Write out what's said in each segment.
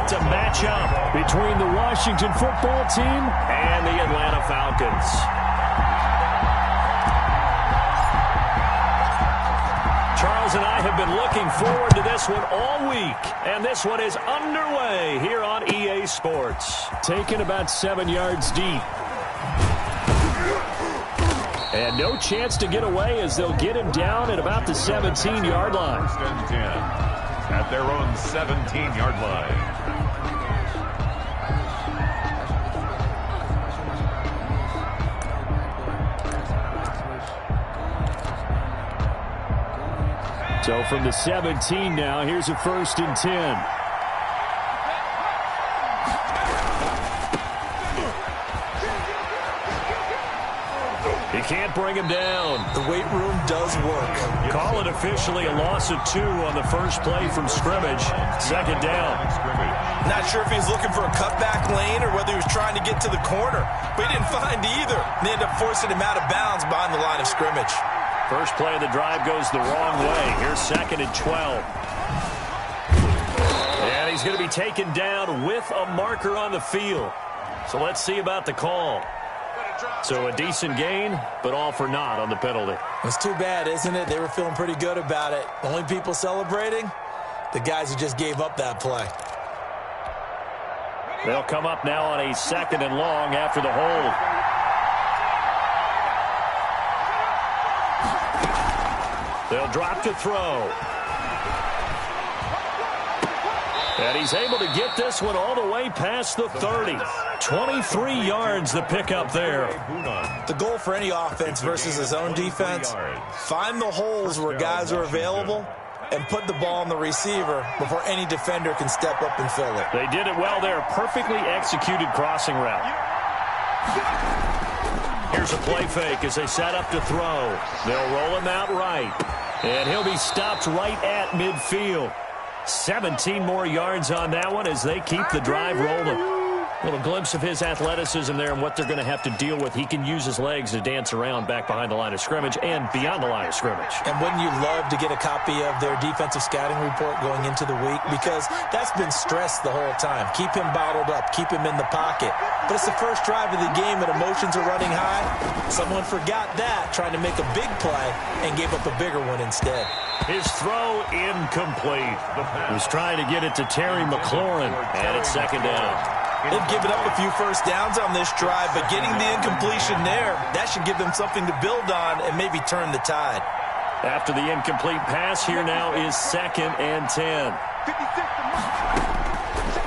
It's a matchup between the Washington football team and the Atlanta Falcons. Charles and I have been looking forward to this one all week, and this one is underway here on EA Sports. Taken about 7 yards deep. And no chance to get away as they'll get him down at about the 17-yard line. First and 10 at their own 17-yard line. So from the 17 now, here's a 1st and 10. He can't bring him down. The weight room does work. Call it officially a loss of 2 on the first play from scrimmage. 2nd down. Not sure if he's looking for a cutback lane or whether he was trying to get to the corner, but he didn't find either. They ended up forcing him out of bounds behind the line of scrimmage. First play of the drive goes the wrong way. Here's 2nd and 12. And he's going to be taken down with a marker on the field. So let's see about the call. So a decent gain, but all for naught on the penalty. It's too bad, isn't it? They were feeling pretty good about it. The only people celebrating, the guys who just gave up that play. They'll come up now on a 2nd and long after the hold. They'll drop to throw. And he's able to get this one all the way past the 30. 23 yards the pickup there. The goal for any offense versus his own defense, find the holes where guys are available and put the ball on the receiver before any defender can step up and fill it. They did it well there. Perfectly executed crossing route. Here's a play fake as they set up to throw. They'll roll him out right. And he'll be stopped right at midfield. 17 more yards on that one as they keep the drive rolling. A little glimpse of his athleticism there and what they're going to have to deal with. He can use his legs to dance around back behind the line of scrimmage and beyond the line of scrimmage. And wouldn't you love to get a copy of their defensive scouting report going into the week? Because that's been stressed the whole time. Keep him bottled up. Keep him in the pocket. But it's the first drive of the game and emotions are running high. Someone forgot that, trying to make a big play, and gave up a bigger one instead. His throw incomplete. He was trying to get it to Terry McLaurin, and it's 2nd down. They've given up a few first downs on this drive, but getting the incompletion there, that should give them something to build on and maybe turn the tide. After the incomplete pass, here now is 2nd and 10.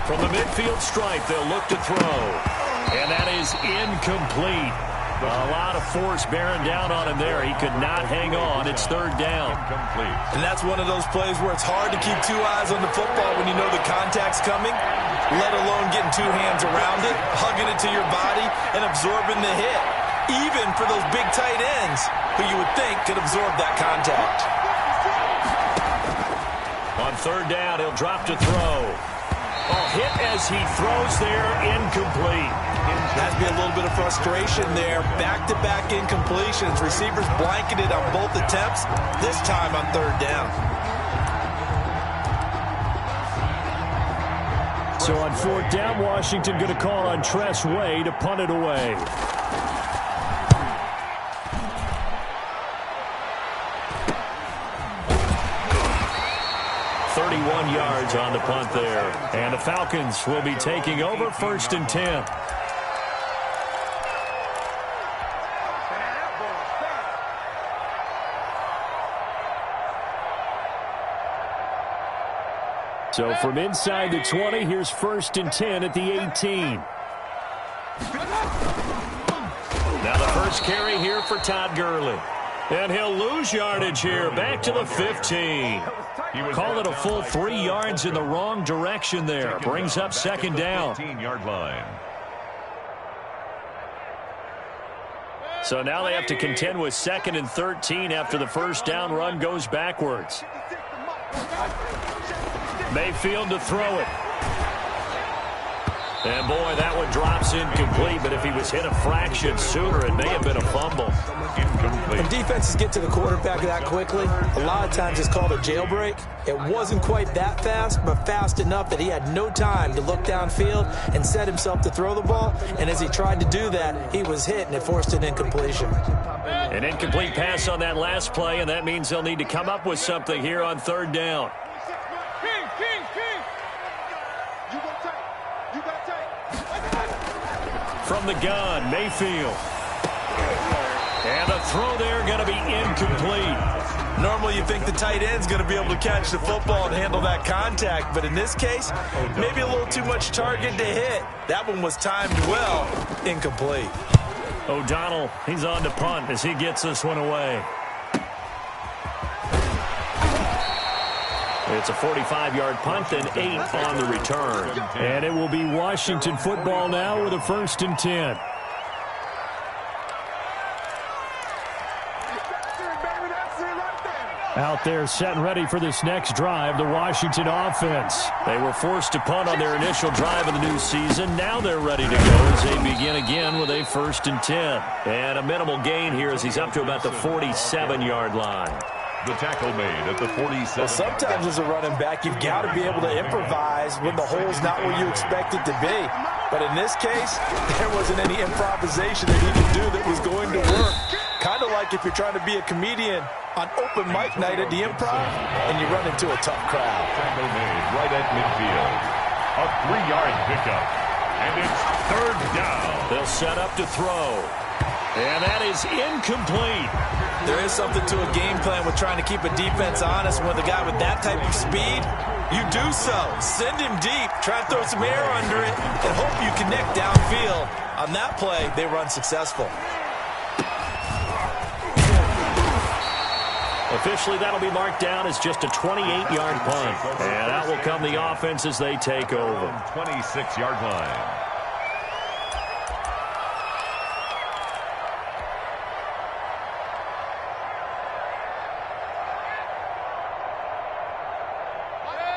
From the midfield stripe, they'll look to throw. And that is incomplete. A lot of force bearing down on him there. He could not hang on. It's 3rd down. And that's one of those plays where it's hard to keep 2 eyes on the football when you know the contact's coming, let alone getting 2 hands around it, hugging it to your body, and absorbing the hit. Even for those big tight ends who you would think could absorb that contact. On 3rd down, he'll drop to throw. Hit as he throws there, incomplete. Has to be a little bit of frustration there. Back-to-back incompletions. Receivers blanketed on both attempts, this time on 3rd down. So on 4th down, Washington going to call on Tress Way to punt it away. Yards on the punt there. And the Falcons will be taking over 1st and 10. So from inside the 20, here's 1st and 10 at the 18. Now the first carry here for Todd Gurley. And he'll lose yardage here, back to the 15. Call it a full 3 yards in the wrong direction there. Brings up 2nd down. 15-yard line. So now they have to contend with 2nd and 13 after the first down run goes backwards. Mayfield to throw it. And, boy, that one drops incomplete, but if he was hit a fraction sooner, it may have been a fumble. When defenses get to the quarterback that quickly, a lot of times it's called a jailbreak. It wasn't quite that fast, but fast enough that he had no time to look downfield and set himself to throw the ball. And as he tried to do that, he was hit, and it forced an incompletion. An incomplete pass on that last play, and that means they'll need to come up with something here on third down. From the gun, Mayfield. And the throw there going to be incomplete. Normally you think the tight end's going to be able to catch the football and handle that contact, but in this case, maybe a little too much target to hit. That one was timed well. Incomplete. O'Donnell, he's on to punt as he gets this one away. It's a 45-yard punt and 8 on the return. And it will be Washington football now with a 1st and 10. Out there set and ready for this next drive, the Washington offense. They were forced to punt on their initial drive of the new season. Now they're ready to go as they begin again with a 1st and 10. And a minimal gain here as he's up to about the 47-yard line. The tackle made at the 47. Well, sometimes as a running back, you've got to be able to improvise when the hole's not where you expect it to be. But in this case, there wasn't any improvisation that he could do that was going to work. Kind of like if you're trying to be a comedian on open mic night at the Improv and you run into a tough crowd. Tackle made right at midfield. A 3-yard pickup. And it's third down. They'll set up to throw. And that is incomplete. There is something to a game plan with trying to keep a defense honest. With a guy with that type of speed, you do so. Send him deep, try to throw some air under it, and hope you connect downfield. On that play, they run successful. Officially, that'll be marked down as just a 28-yard punt. And out will come the offense as they take over. 26-yard line.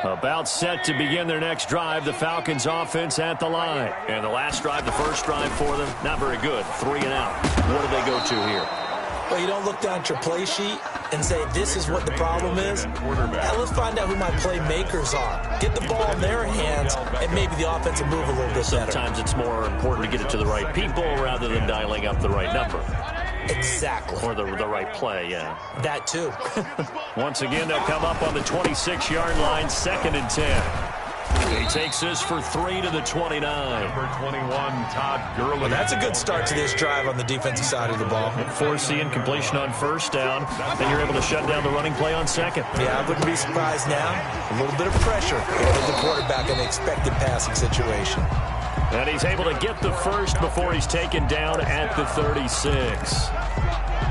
About set to begin their next drive, the Falcons offense at the line. And the last drive, the first drive for them, not very good. 3 and out. What do they go to here? Well, you don't look down at your play sheet and say, this is what the problem is. Now let's find out who my playmakers are. Get the ball in their hands, and maybe the offense will move a little bit better. Sometimes it's more important to get it to the right people rather than dialing up the right number. Exactly. Or the right play, yeah. That too. Once again, they'll come up on the 26-yard line, 2nd and 10. He takes this for 3 to the 29. Number 21, Todd Gurley. Well, that's a good start to this drive on the defensive side of the ball. Force the incompletion on first down, and you're able to shut down the running play on second. Yeah, I wouldn't be surprised now. A little bit of pressure over the quarterback in the expected passing situation. And he's able to get the first before he's taken down at the 36.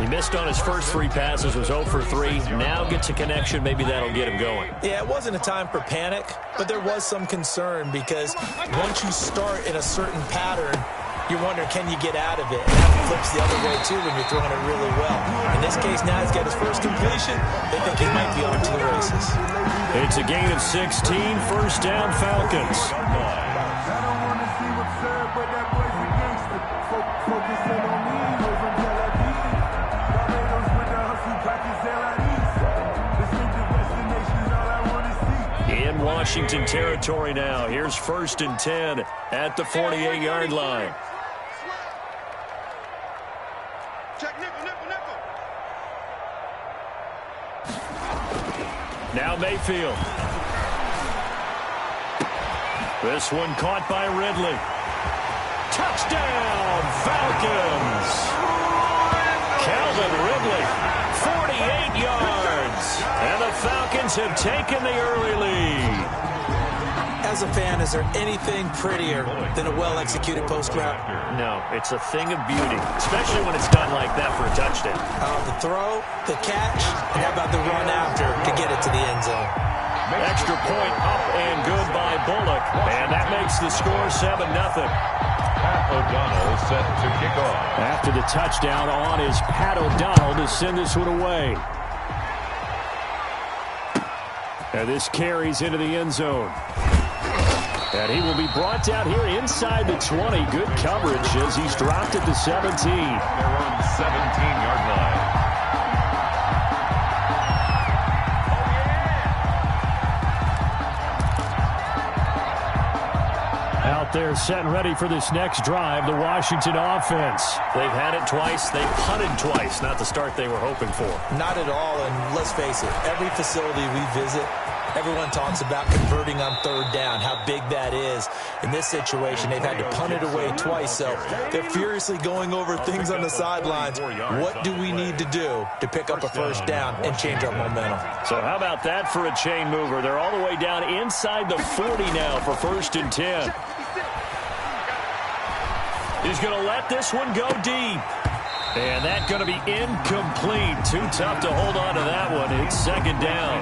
He missed on his first 3 passes, was 0 for 3. Now gets a connection. Maybe that'll get him going. Yeah, it wasn't a time for panic, but there was some concern because once you start in a certain pattern, you wonder, can you get out of it? And that flips the other way, too, when you're throwing it really well. In this case, now he's got his first completion. They think he might be on to the races. It's a gain of 16. First down, Falcons. In Washington territory now. Here's 1st and 10 at the 48-yard line. Now Mayfield. This one caught by Ridley. Touchdown, Falcons! Calvin Ridley, 48 yards. And the Falcons have taken the early lead. As a fan, is there anything prettier than a well-executed post route? No, it's a thing of beauty, especially when it's done like that for a touchdown. The throw, the catch, and how about the run after to get it to the end zone? Extra point up and good by Bullock. And that makes the score 7-0. Pat O'Donnell set to kick off. After the touchdown on is Pat O'Donnell to send this one away. And this carries into the end zone. And he will be brought down here inside the 20. Good coverage as he's dropped at the 17. They're on the 17-yard line. Out there set and ready for this next drive, the Washington offense. They've had it twice. They've punted twice. Not the start they were hoping for. Not at all, and let's face it, every facility we visit, everyone talks about converting on third down, how big that is. In this situation, they've had to punt it away twice, so they're furiously going over things on the sidelines. What do we need to do to pick up a first down and change our momentum? So how about that for a chain mover? They're all the way down inside the 40 now for 1st and 10. He's going to let this one go deep. And that's going to be incomplete. Too tough to hold on to that one. It's 2nd down.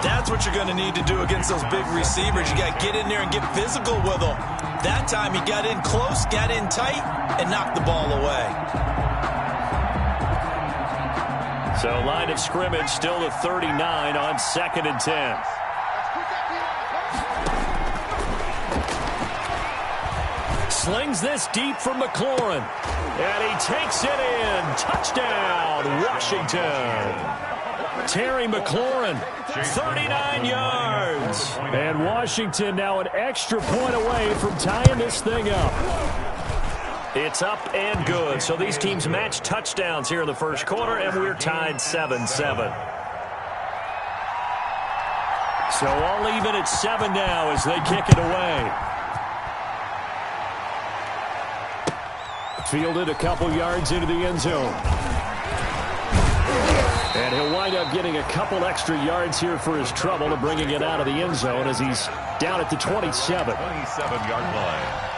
That's what you're going to need to do against those big receivers. You got to get in there and get physical with them. That time he got in close, got in tight, and knocked the ball away. So line of scrimmage still to 39 on 2nd and 10. Slings this deep from McLaurin. And he takes it in. Touchdown, Washington. Terry McLaurin, 39 yards. And Washington now an extra point away from tying this thing up. It's up and good. So these teams match touchdowns here in the first quarter, and we're tied 7-7. So all even at 7 now as they kick it away. Fielded a couple yards into the end zone. And he'll wind up getting a couple extra yards here for his trouble to bringing it out of the end zone as he's down at the 27. 27-yard line.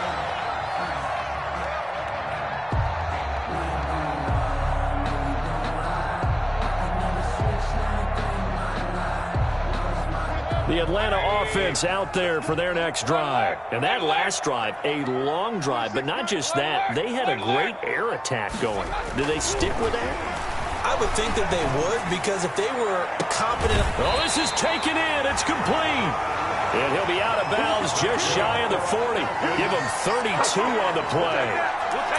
The Atlanta offense out there for their next drive. And that last drive, a long drive, but not just that. They had a great air attack going. Do they stick with that? I would think that they would, because if they were confident. Oh, this is taken in. It's complete. And he'll be out of bounds just shy of the 40. Give him 32 on the play.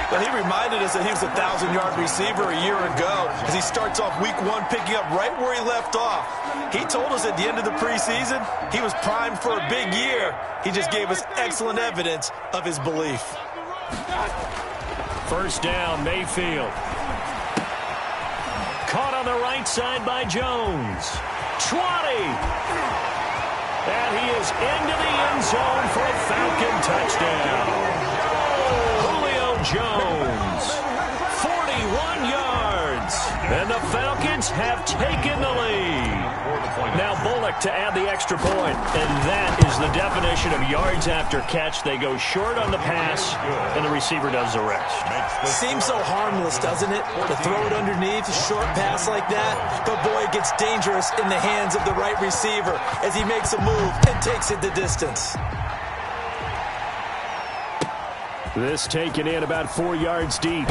But he reminded us that he was a 1,000-yard receiver a year ago as he starts off week 1 picking up right where he left off. He told us at the end of the preseason he was primed for a big year. He just gave us excellent evidence of his belief. First down, Mayfield. Caught on the right side by Jones. 20. And he is into the end zone for a Falcon touchdown. Julio Jones, 41 yards. And the Falcons have taken the lead. Now Bullock to add the extra point. And that is the definition of yards after catch. They go short on the pass, and the receiver does the rest. Seems so harmless, doesn't it? To throw it underneath, a short pass like that. But, boy, it gets dangerous in the hands of the right receiver as he makes a move and takes it the distance. This taken in about 4 yards deep.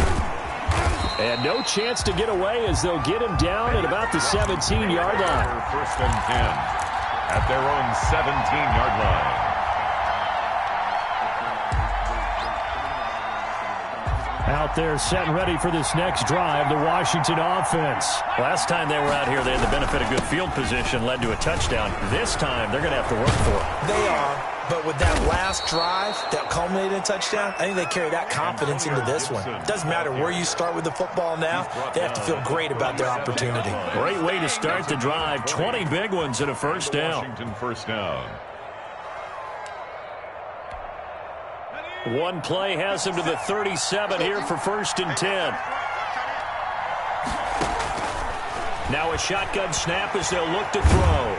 And no chance to get away as they'll get him down at about the 17-yard line. 1st and 10 at their own 17-yard line. Out there set and ready for this next drive, the Washington offense. Last time they were out here, they had the benefit of good field position, led to a touchdown. This time, they're going to have to work for it. They are. But with that last drive that culminated in a touchdown, I think they carry that confidence into this one. Doesn't matter where you start with the football now, they have to feel great about their opportunity. Great way to start the drive. 20 big ones and a first down. Washington first down. One play has him to the 37 here for 1st and 10. Now a shotgun snap as they'll look to throw.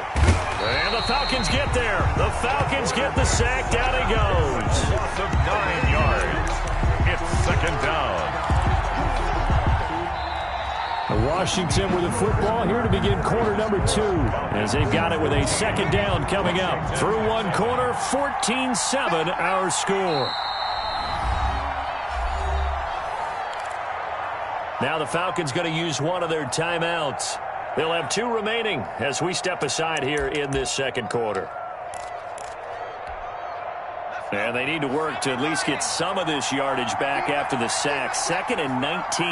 And the Falcons get there. The Falcons get the sack. Down he goes. Loss of 9 yards. It's 2nd down. Washington with the football here to begin quarter number 2. As they've got it with a 2nd down coming up. Through one quarter, 14-7 our score. Now the Falcons going to use one of their timeouts. They'll have 2 remaining as we step aside here in this second quarter. And they need to work to at least get some of this yardage back after the sack. 2nd and 19.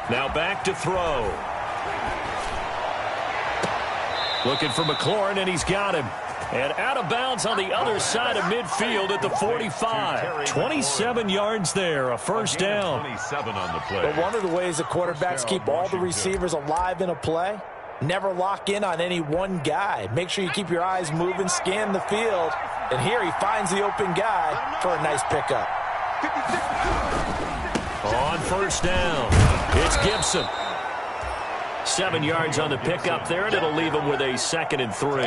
Now back to throw. Looking for McLaurin, and he's got him. And out of bounds on the other side of midfield at the 45. 27 yards there, a first down. 27 on the play. But one of the ways the quarterbacks keep all the receivers alive in a play, never lock in on any one guy. Make sure you keep your eyes moving, scan the field. And here he finds the open guy for a nice pickup. On first down, it's Gibson. 7 yards on the pickup there, and it'll leave him with a 2nd and 3.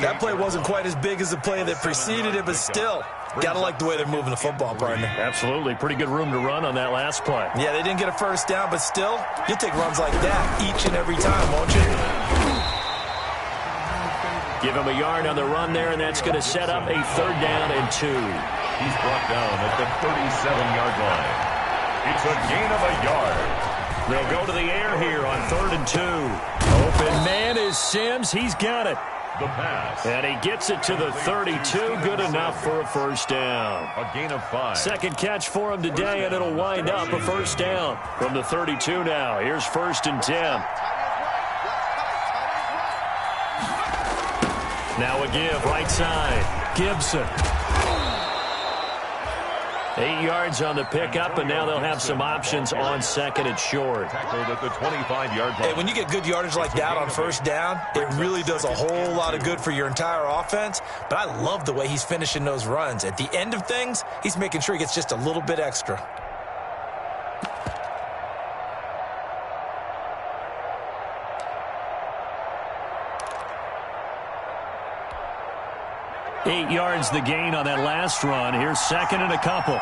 That play wasn't quite as big as the play that preceded it, but still, gotta like the way they're moving the football, partner. Absolutely. Pretty good room to run on that last play. Yeah, they didn't get a first down, but still, you'll take runs like that each and every time, won't you? Give him a yard on the run there, and that's going to set up a 3rd down and 2. He's brought down at the 37-yard line. It's a gain of a yard. They'll go to the air here on 3rd and 2. Open man is Sims. He's got it. The pass. And he gets it to the 32. Good enough for a first down. A gain of 5. Second catch for him today, and it'll wind up a first down from the 32 now. Here's 1st and 10. Now a give, right side. Gibson. 8 yards on the pickup, and now they'll have some options on 2nd and short. Tackled at the 25-yard line. Hey, when you get good yardage like that on first down, it really does a whole lot of good for your entire offense. But I love the way he's finishing those runs. At the end of things, he's making sure he gets just a little bit extra. Eight yards the gain on that last run. Here's 2nd and a couple.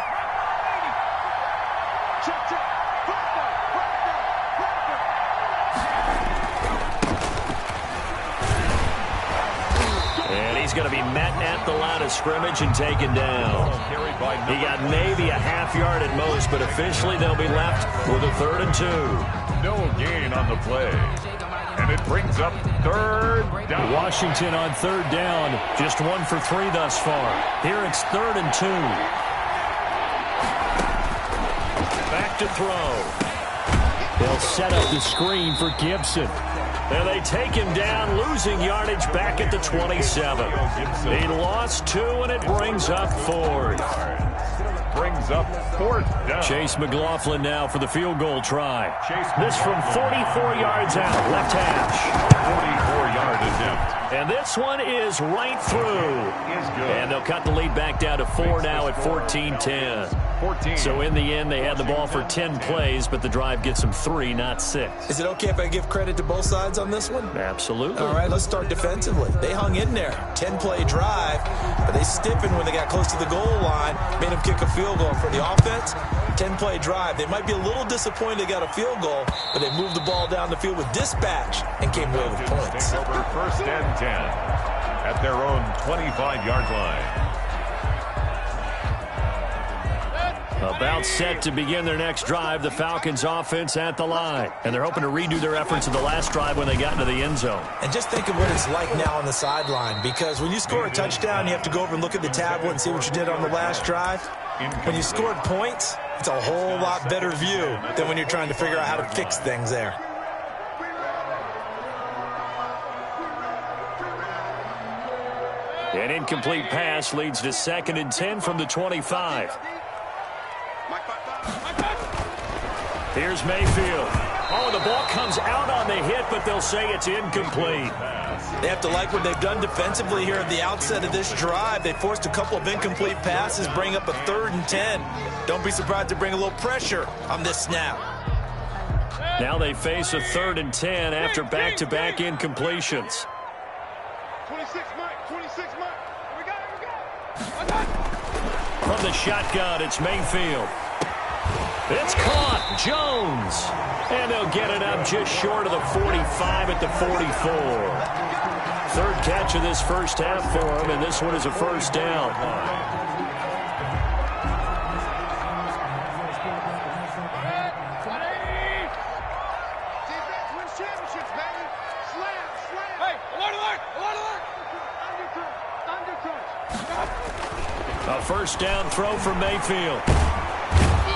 And he's going to be met at the line of scrimmage and taken down. He got maybe a half yard at most, but officially they'll be left with a 3rd and 2. No gain on the play. And it brings up 3rd down. Washington on 3rd down. Just 1 for 3 thus far. Here it's 3rd and 2. Back to throw. They'll set up the screen for Gibson. And they take him down, losing yardage back at the 27. He lost 2, and it brings up 4th. Brings up 4th down. Chase McLaughlin now for the field goal try. This from 44 yards out, left hash. 44-yard attempt. And this one is right through. And they'll cut the lead back down to 4 now at 14-10. 14. So in the end, they had the ball for 10 plays, but the drive gets them 3, not 6. Is it okay if I give credit to both sides on this one? Absolutely. All right, let's start defensively. They hung in there. 10-play drive, but they stiffened when they got close to the goal line, made them kick a field goal. For the offense, 10-play drive. They might be a little disappointed they got a field goal, but they moved the ball down the field with dispatch and came away with points. Take over 1st and 10 at their own 25-yard line. About set to begin their next drive, the Falcons offense at the line. And they're hoping to redo their efforts of the last drive when they got into the end zone. And just think of what it's like now on the sideline, because when you score a touchdown, you have to go over and look at the tablet and see what you did on the last drive. When you scored points, it's a whole lot better view than when you're trying to figure out how to fix things there. An incomplete pass leads to 2nd and 10 from the 25. Here's Mayfield. Oh, the ball comes out on the hit, but they'll say it's incomplete. They have to like what they've done defensively here at the outset of this drive. They forced a couple of incomplete passes, bring up a 3rd and 10. Don't be surprised to bring a little pressure on this snap. Now they face a 3rd and 10 after back-to-back incompletions. 26, Mike. 26, Mike. We got it. From the shotgun, it's Mayfield. It's caught. Jones. And they'll get it up just short of the 45 at the 44. 3rd catch of this first half for him, and this one is a first down. A first down throw from Mayfield.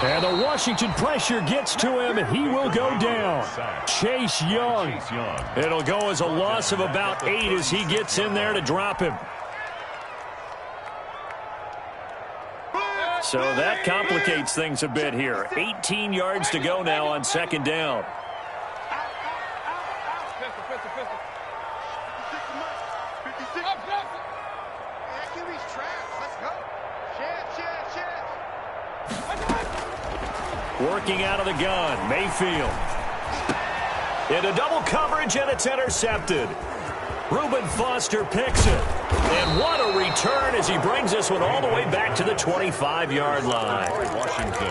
And the Washington pressure gets to him, and he will go down. Chase Young. It'll go as a loss of about 8 as he gets in there to drop him. So that complicates things a bit here. 18 yards to go now on second down. Working out of the gun, Mayfield. Into double coverage, and it's intercepted. Reuben Foster picks it. And what a return as he brings this one all the way back to the 25-yard line. Washington.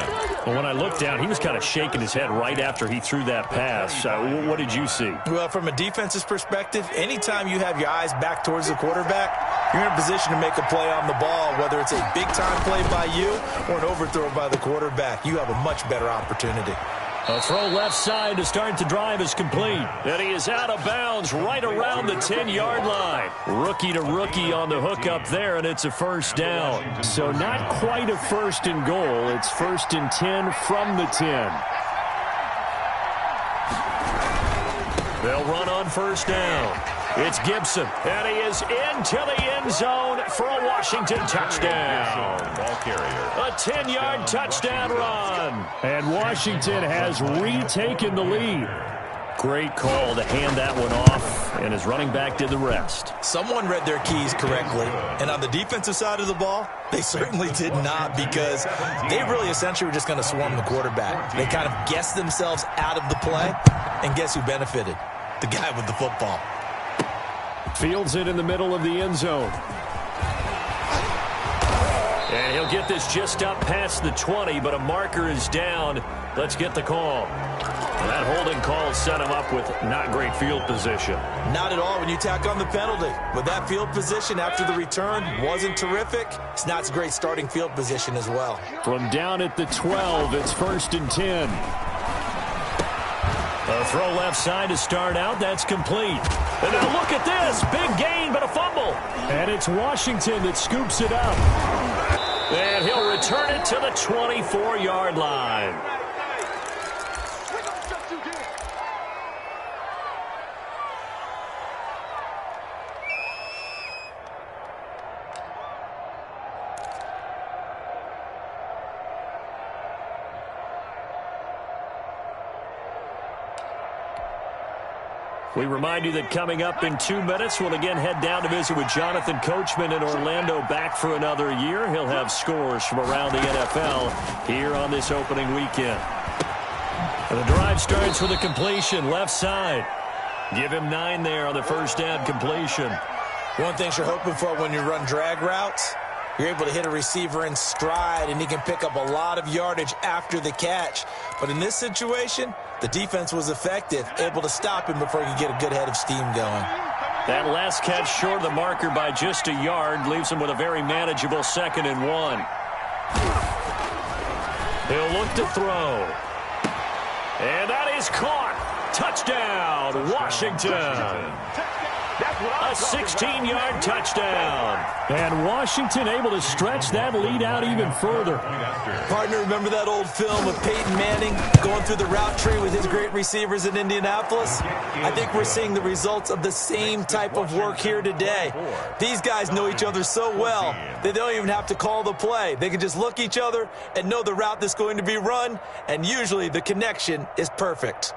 Well, when I looked down, he was kind of shaking his head right after he threw that pass. What did you see? Well, from a defense's perspective, anytime you have your eyes back towards the quarterback, you're in a position to make a play on the ball, whether it's a big-time play by you or an overthrow by the quarterback. You have a much better opportunity. A throw left side to start the drive is complete. And he is out of bounds right around the 10-yard line. Rookie to rookie on the hook up there, and it's a first down. So not quite a first and goal. It's first and 10 from the 10. They'll run on first down. It's Gibson, and he is into the end zone for a Washington touchdown. Ball carrier. A 10-yard touchdown run. And Washington has retaken the lead. Great call to hand that one off, and his running back did the rest. Someone read their keys correctly, and on the defensive side of the ball, they certainly did not, because they really essentially were just going to swarm the quarterback. They kind of guessed themselves out of the play, and guess who benefited? The guy with the football. Fields it in the middle of the end zone. And he'll get this just up past the 20, but a marker is down. Let's get the call. And that holding call set him up with not great field position. Not at all when you tack on the penalty. With that field position after the return wasn't terrific, it's not a great starting field position as well. From down at the 12, it's first and 10. A throw left side to start out. That's complete. And now look at this. Big gain, but a fumble. And it's Washington that scoops it up. And he'll return it to the 24-yard line. We remind you that coming up in 2 minutes, we'll again head down to visit with Jonathan Coachman in Orlando, back for another year. He'll have scores from around the NFL here on this opening weekend. And the drive starts with a completion left side. Give him 9 there on the first down completion. One thing you're hoping for when you run drag routes, you're able to hit a receiver in stride, and he can pick up a lot of yardage after the catch. But in this situation, the defense was effective, able to stop him before he could get a good head of steam going. That last catch short of the marker by just a yard leaves him with a very manageable 2nd and 1. He'll look to throw. And that is caught. Touchdown, Washington. A 16-yard touchdown. And Washington able to stretch that lead out even further. Partner, remember that old film of Peyton Manning going through the route tree with his great receivers in Indianapolis? I think we're seeing the results of the same type of work here today. These guys know each other so well that they don't even have to call the play. They can just look each other and know the route that's going to be run, and usually the connection is perfect.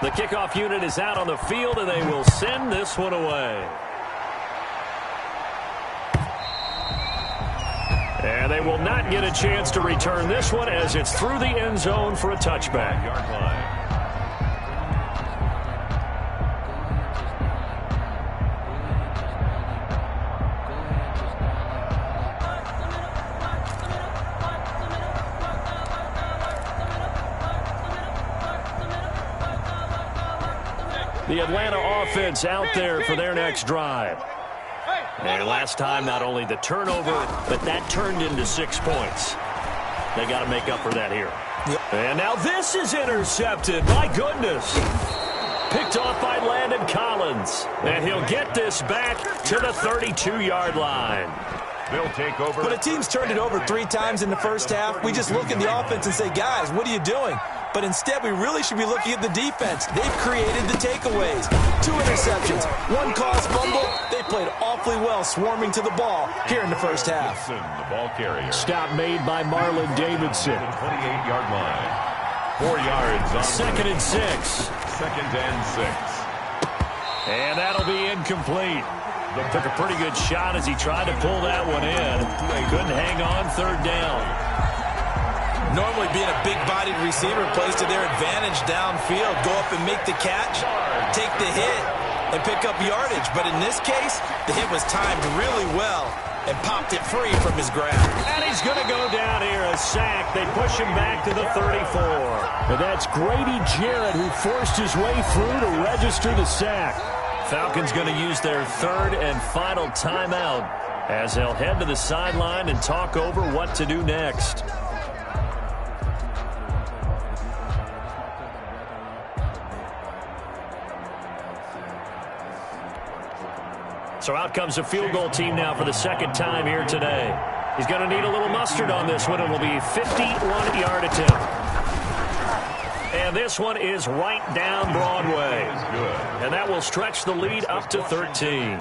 The kickoff unit is out on the field, and they will send this one away. And they will not get a chance to return this one as it's through the end zone for a touchback. Yard line. The Atlanta offense out there for their next drive. And last time, not only the turnover, but that turned into 6 points. They got to make up for that here. Yep. And now this is intercepted. My goodness. Picked off by Landon Collins. And he'll get this back to the 32-yard line. They'll take over. When a team's turned it over 3 times in the first half, we just look at the offense and say, guys, what are you doing? But instead, we really should be looking at the defense. They've created the takeaways. 2 interceptions, 1 caused fumble. They played awfully well swarming to the ball here in the first half. The ball carrier. Stop made by Marlon Davidson. 28-yard line. 4 yards on 2nd and 6. 2nd and 6. And that'll be incomplete. Took a pretty good shot as he tried to pull that one in. Couldn't hang on 3rd down. Normally being a big-bodied receiver plays to their advantage downfield. Go up and make the catch, take the hit, and pick up yardage. But in this case, the hit was timed really well and popped it free from his grab. And he's going to go down here, a sack. They push him back to the 34. And that's Grady Jarrett who forced his way through to register the sack. Falcons going to use their 3rd and final timeout as they'll head to the sideline and talk over what to do next. So out comes a field goal team now for the 2nd time here today. He's going to need a little mustard on this one. It will be a 51-yard attempt. And this one is right down Broadway. And that will stretch the lead up to 13.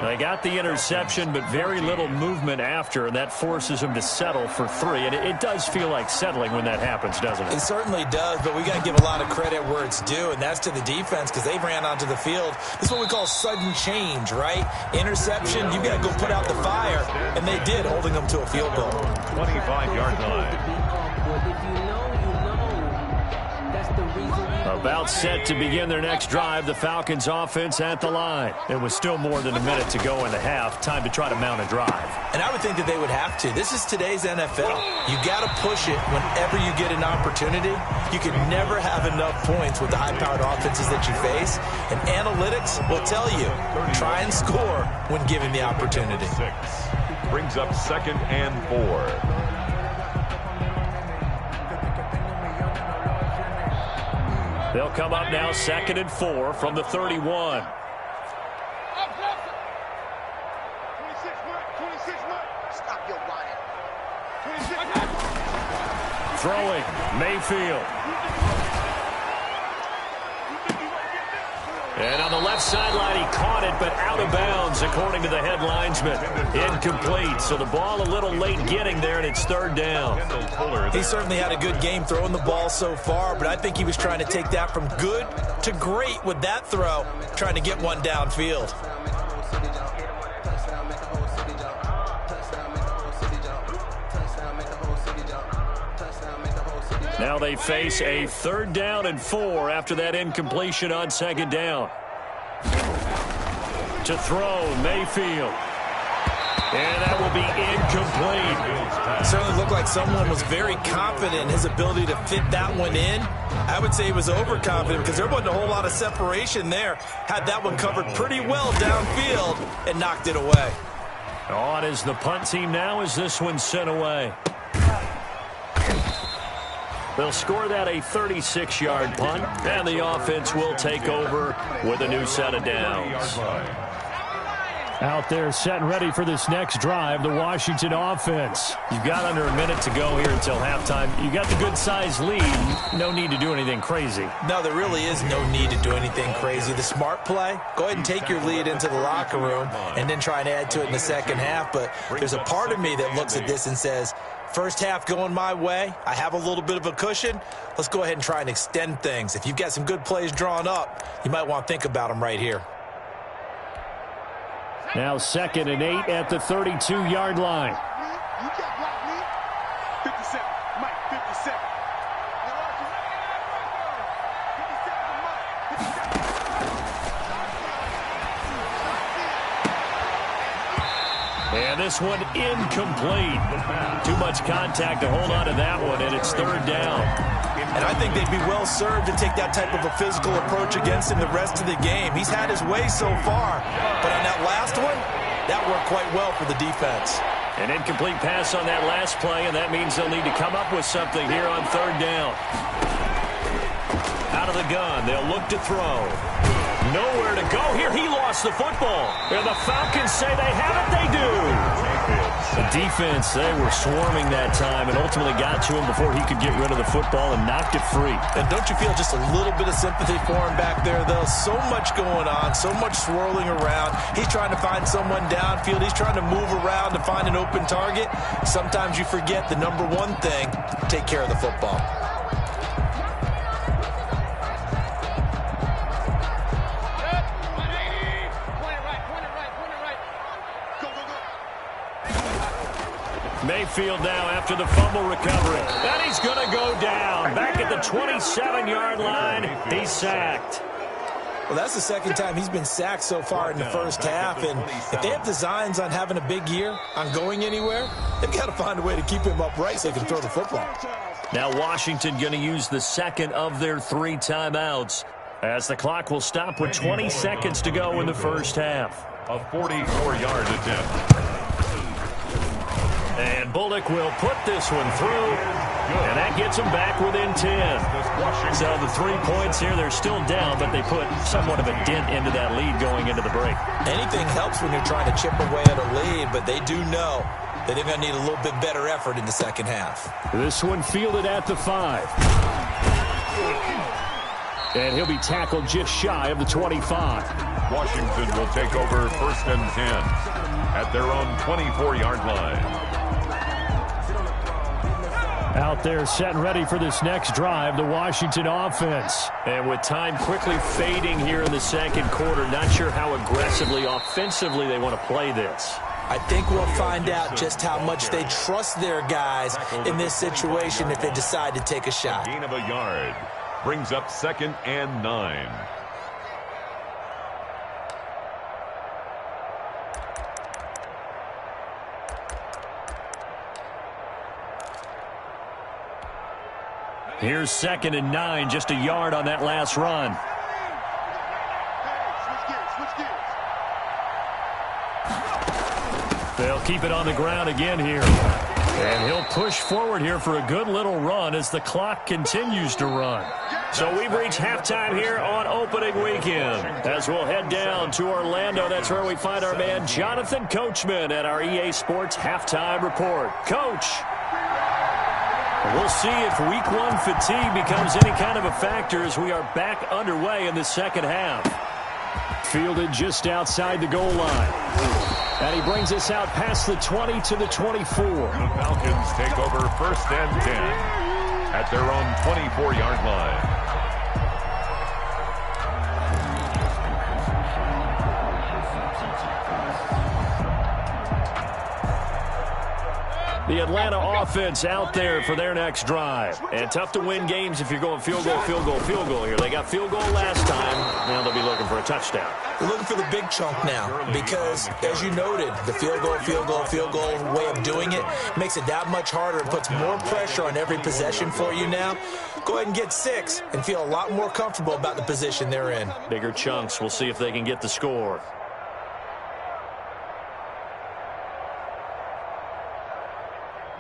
They got the interception, but very little movement after, and that forces them to settle for 3. And it does feel like settling when that happens, doesn't it? It certainly does, but we got to give a lot of credit where it's due, and that's to the defense because they ran onto the field. This is what we call sudden change, right? Interception, you got to go put out the fire, and they did, holding them to a field goal. 25-yard line. About set to begin their next drive, the Falcons offense at the line. It was still more than a minute to go in the half. Time to try to mount a drive. And I would think that they would have to. This is today's NFL. You got to push it whenever you get an opportunity. You can never have enough points with the high-powered offenses that you face. And analytics will tell you, try and score when given the opportunity. 6 brings up 2nd and 4. They'll come up now 2nd and 4 from the 31. 26 Mike. Stop your running. 26 Throwing, Mayfield. And on the left sideline, he caught it, but out of bounds, according to the head linesman. Incomplete, so the ball a little late getting there, and it's 3rd down. He certainly had a good game throwing the ball so far, but I think he was trying to take that from good to great with that throw, trying to get one downfield. Now they face a 3rd down and 4 after that incompletion on 2nd down. To throw, Mayfield. And that will be incomplete. It certainly looked like someone was very confident in his ability to fit that one in. I would say he was overconfident because there wasn't a whole lot of separation there. Had that one covered pretty well downfield and knocked it away. On is the punt team now as this one's sent away. They'll score that a 36-yard punt, and the offense will take over with a new set of downs. Out there set and ready for this next drive, the Washington offense. You've got under a minute to go here until halftime. You got the good-sized lead. No need to do anything crazy. No, there really is no need to do anything crazy. The smart play, go ahead and take your lead into the locker room and then try and add to it in the second half. But there's a part of me that looks at this and says, first half going my way, I have a little bit of a cushion. Let's go ahead and try and extend things. If you've got some good plays drawn up, you might want to think about them right here. Now 2nd and 8 at the 32-yard line. You got blocked me. 57, Mike, 57. And this one incomplete. Too much contact to hold on to that one, and it's 3rd down. And I think they'd be well served to take that type of a physical approach against him the rest of the game. He's had his way so far, but on that last one, that worked quite well for the defense. An incomplete pass on that last play, and that means they'll need to come up with something here on 3rd down. Out of the gun, they'll look to throw. Nowhere to go here. He lost the football. And the Falcons say they have it. They do. The defense, they were swarming that time and ultimately got to him before he could get rid of the football and knocked it free. And don't you feel just a little bit of sympathy for him back there, though? So much going on, so much swirling around. He's trying to find someone downfield. He's trying to move around to find an open target. Sometimes you forget the number one thing, take care of the football. Mayfield now after the fumble recovery. And he's going to go down. Back at the 27-yard line, he's sacked. Well, that's the second time he's been sacked so far in the first half. And if they have designs on having a big year, on going anywhere, they've got to find a way to keep him upright so they can throw the football. Now Washington going to use the second of their 3 timeouts as the clock will stop with 20 seconds to go in the first half. A 44-yard attempt. And Bullock will put this one through, and that gets them back within 10. So the 3 points here, they're still down, but they put somewhat of a dent into that lead going into the break. Anything helps when you're trying to chip away at a lead, but they do know that they're going to need a little bit better effort in the second half. This one fielded at the 5. And he'll be tackled just shy of the 25. Washington will take over 1st and 10 at their own 24-yard line. Out there set and ready for this next drive, the Washington offense. And with time quickly fading here in the second quarter, not sure how aggressively, offensively they want to play this. I think we'll find out just how much they trust their guys in this situation if they decide to take a shot. Gain of a yard brings up 2nd and 9. Here's 2nd and 9, just a yard on that last run. They'll keep it on the ground again here. And he'll push forward here for a good little run as the clock continues to run. So we've reached halftime here on opening weekend. As we'll head down to Orlando, that's where we find our man Jonathan Coachman at our EA Sports Halftime Report. Coach. We'll see if week 1 fatigue becomes any kind of a factor as we are back underway in the second half. Fielded just outside the goal line. And he brings us out past the 20 to the 24. The Falcons take over 1st and 10 at their own 24-yard line. The Atlanta offense out there for their next drive. And tough to win games if you're going field goal, field goal, field goal here. They got field goal last time. Now they'll be looking for a touchdown. They're looking for the big chunk now because, as you noted, the field goal way of doing it makes it that much harder. It puts more pressure on every possession for you now. Go ahead and get 6 and feel a lot more comfortable about the position they're in. Bigger chunks. We'll see if they can get the score.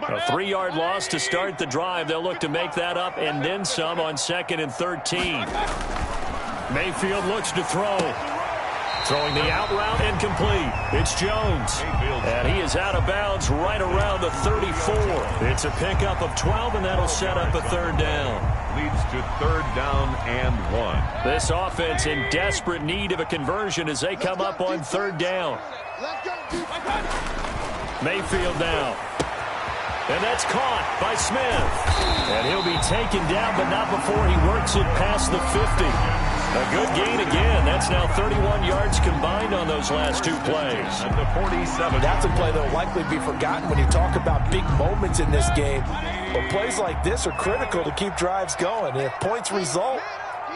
A 3-yard loss to start the drive. They'll look to make that up and then some on 2nd and 13. Mayfield looks to throw. Throwing the out route incomplete. It's Jones. And he is out of bounds right around the 34. It's a pickup of 12, and that'll set up a 3rd down. Leads to 3rd down and 1. This offense in desperate need of a conversion as they come up on 3rd down. Mayfield now. And that's caught by Smith. And he'll be taken down, but not before he works it past the 50. A good gain again. That's now 31 yards combined on those last 2 plays. At the 47. That's a play that will likely be forgotten when you talk about big moments in this game. But plays like this are critical to keep drives going. And if points result,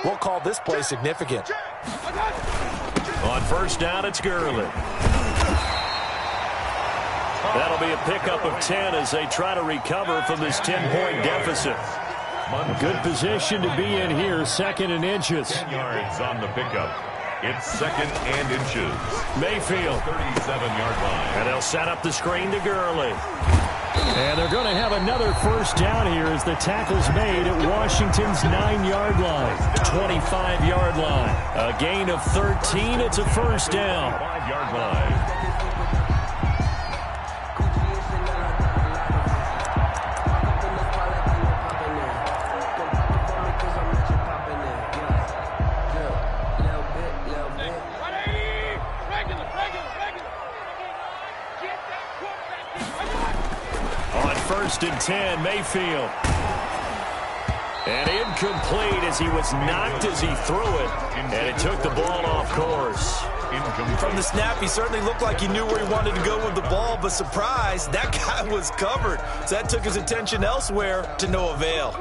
we'll call this play significant. On 1st down, it's Gurley. That'll be a pickup of 10 as they try to recover from this 10-point deficit. A good position to be in here, 2nd and inches. 10 yards on the pickup. It's 2nd and inches. Mayfield. 37-yard line. And they'll set up the screen to Gurley. And they're going to have another first down here as the tackle's made at Washington's 9-yard line, 25-yard line. A gain of 13. It's a first down. 5-yard line. First and 10, Mayfield. And incomplete as he was knocked as he threw it. And it took the ball off course. From the snap, he certainly looked like he knew where he wanted to go with the ball, but surprise, that guy was covered. So that took his attention elsewhere to no avail.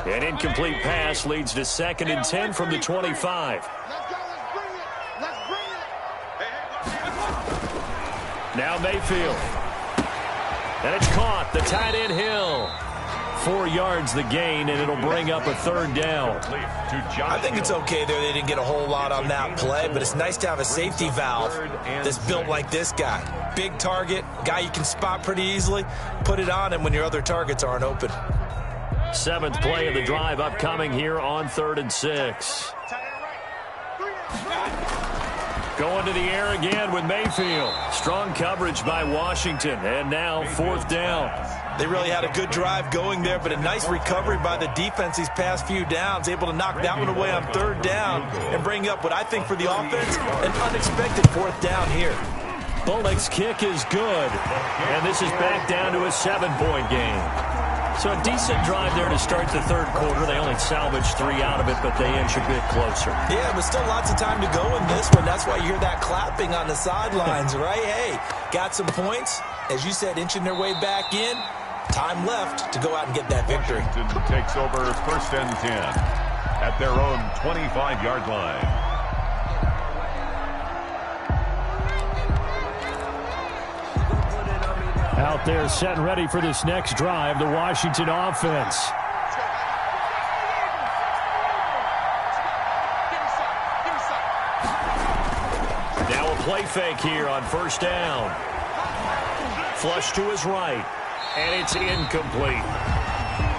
An incomplete pass leads to 2nd and 10 from the 25. Now Mayfield. And it's caught. The tight end Hill. 4 yards the gain, and it'll bring up a third down. I think it's okay there. They didn't get a whole lot on that play, but it's nice to have a safety valve that's built like this guy. Big target, guy you can spot pretty easily. Put it on him when your other targets aren't open. 7th play of the drive upcoming here on 3rd and 6. Going to the air again with Mayfield. Strong coverage by Washington. And now 4th down. They really had a good drive going there, but a nice recovery by the defense these past few downs. Able to knock that one away on 3rd down and bring up what I think for the offense, an unexpected 4th down here. Bullock's kick is good. And this is back down to a 7-point game. So a decent drive there to start the 3rd quarter. They only salvaged 3 out of it, but they inch a bit closer. Yeah, but still lots of time to go in this one. That's why you hear that clapping on the sidelines, right? Hey, got some points. As you said, inching their way back in. Time left to go out and get that victory. Washington takes over 1st and 10 at their own 25-yard line. Out there set and ready for this next drive, the Washington offense. Now a play fake here on 1st down. Flush to his right, and it's incomplete.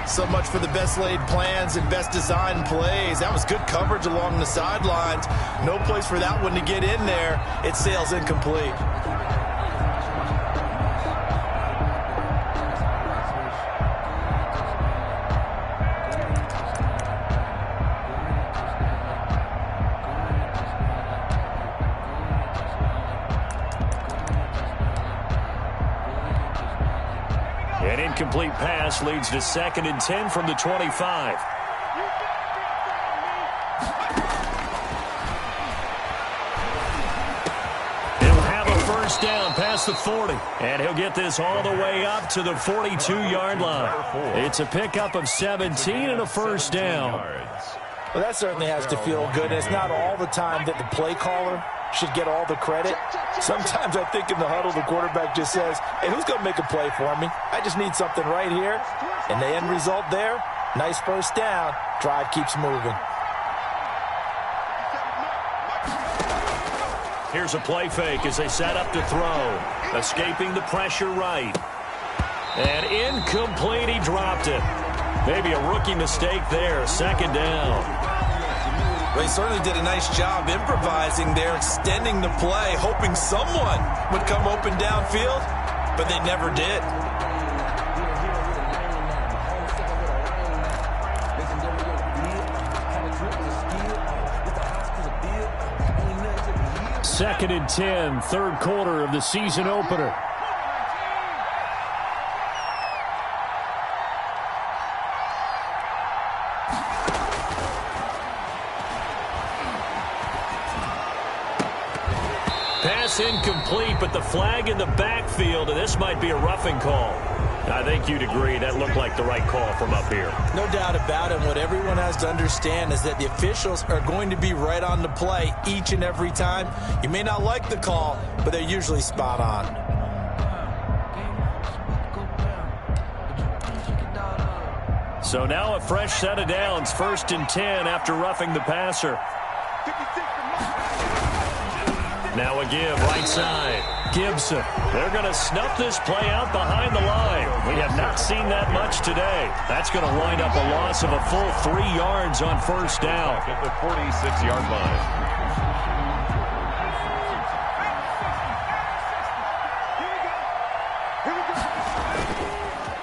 So much for the best laid plans and best designed plays. That was good coverage along the sidelines. No place for that one to get in there. It sails incomplete. An incomplete pass leads to 2nd and 10 from the 25. He'll have a first down past the 40. And he'll get this all the way up to the 42-yard line. It's a pickup of 17 and a first down. Well, that certainly has to feel good. And it's not all the time that the play caller should get all the credit. Sometimes I think in the huddle, the quarterback just says, hey, who's going to make a play for me? I just need something right here. And the end result there, nice first down. Drive keeps moving. Here's a play fake as they set up to throw. Escaping the pressure right. And incomplete, he dropped it. Maybe a rookie mistake there, 2nd down. They certainly did a nice job improvising there, extending the play, hoping someone would come open downfield, but they never did. Second and 10, 3rd quarter of the season opener. Pass incomplete, but the flag in the backfield, and this might be a roughing call. I think you'd agree that looked like the right call from up here. No doubt about it. What everyone has to understand is that the officials are going to be right on the play each and every time. You may not like the call, but they're usually spot on. So now a fresh set of downs, 1st and 10 after roughing the passer. Now a give, right side. Gibson. They're going to snuff this play out behind the line. We have not seen that much today. That's going to wind up a loss of a full 3 yards on first down. At the 46-yard line.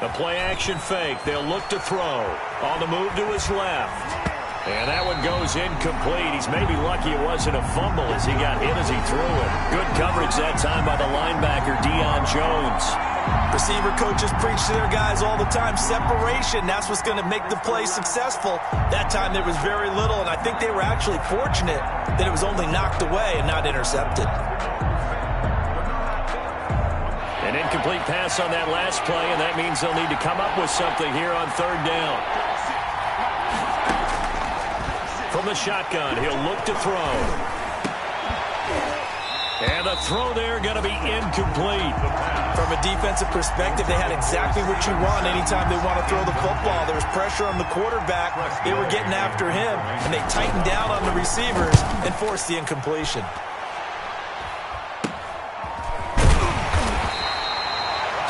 The play-action fake. They'll look to throw. On the move to his left. And that one goes incomplete. He's maybe lucky it wasn't a fumble as he got hit as he threw it. Good coverage that time by the linebacker, Deion Jones. Receiver coaches preach to their guys all the time. Separation, that's what's going to make the play successful. That time there was very little, and I think they were actually fortunate that it was only knocked away and not intercepted. An incomplete pass on that last play, and that means they'll need to come up with something here on third down. From the shotgun, he'll look to throw. And the throw there going to be incomplete. From a defensive perspective, they had exactly what you want anytime they want to throw the football. There was pressure on the quarterback. They were getting after him, and they tightened down on the receivers and forced the incompletion.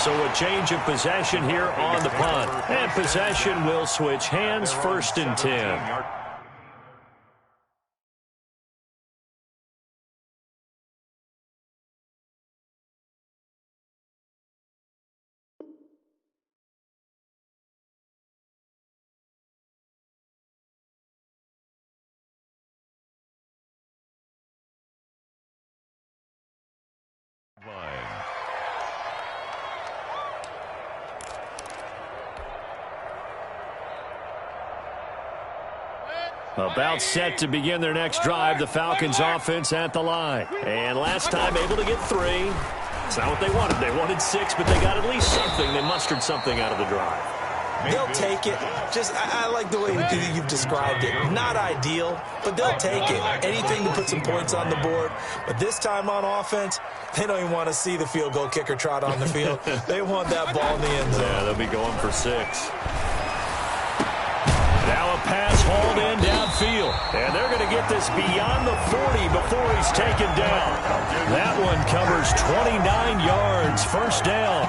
So a change of possession here on the punt. And possession will switch hands, 1st and 10. About set to begin their next drive, the Falcons offense at the line. And last time able to get 3. It's not what they wanted. They wanted 6, but they got at least something. They mustered something out of the drive. They'll take it. I like the way you've described it. Not ideal, but they'll take it. Anything to put some points on the board. But this time on offense, they don't even want to see the field goal kicker trot on the field. They want that ball in the end zone. Yeah, they'll be going for 6. Now a pass hauled in downfield. And they're going to get this beyond the 40 before he's taken down. That one covers 29 yards. First down.